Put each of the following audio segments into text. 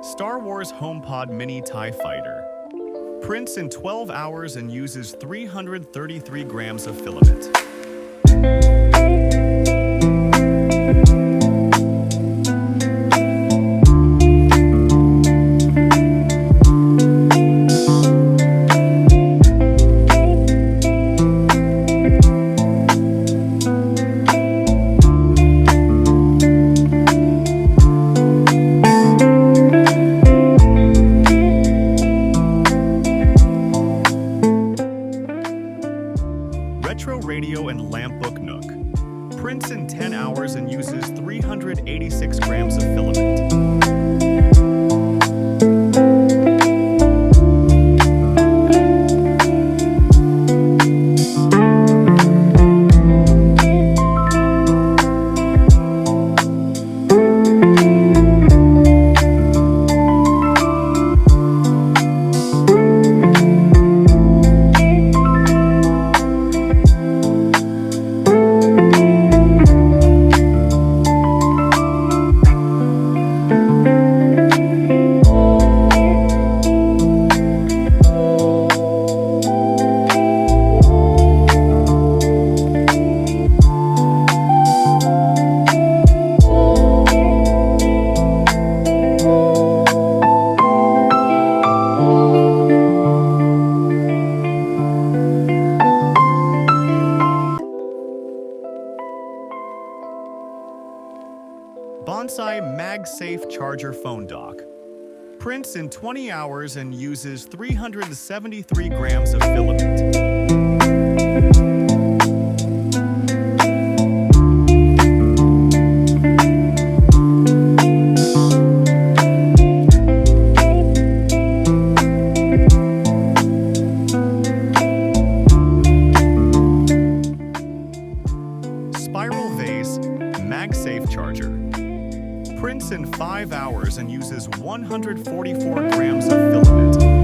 Star Wars HomePod Mini TIE Fighter. Prints in 12 hours and uses 333 grams of filament. Retro radio and lamp book Nook. Prints in 10 hours and uses 386 grams of filament. Bonsai MagSafe Charger Phone Dock. Prints in 20 hours and uses 373 grams of filament. Spiral Vase MagSafe Charger. Prints in 5 hours and uses 144 grams of filament.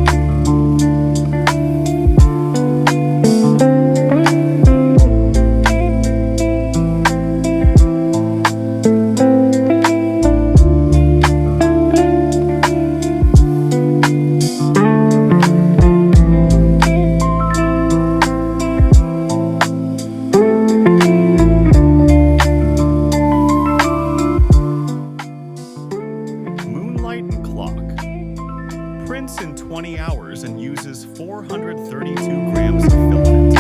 Prints in 20 hours and uses 432 grams of filament.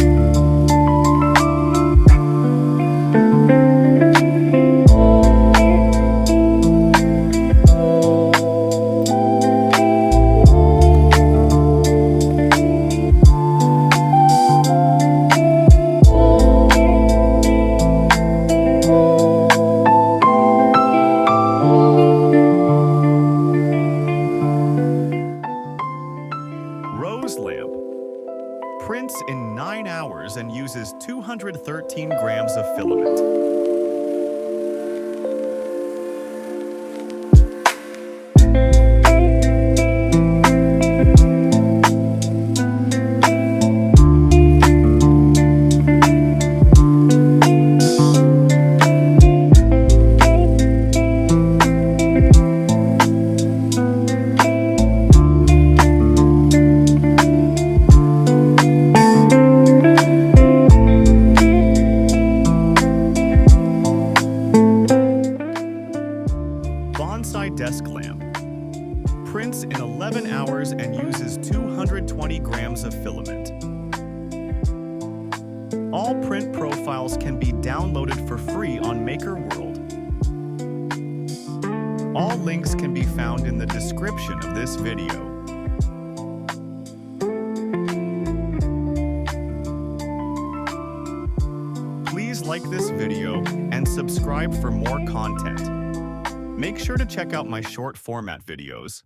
Lamp. Prints in 9 hours and uses 213 grams of filament. Bonsai Desk Lamp. Prints in 11 hours and uses 220 grams of filament. All print profiles can be downloaded for free on Maker World. All links can be found in the description of this video. Please like this video and subscribe for more content. Make sure to check out my short format videos.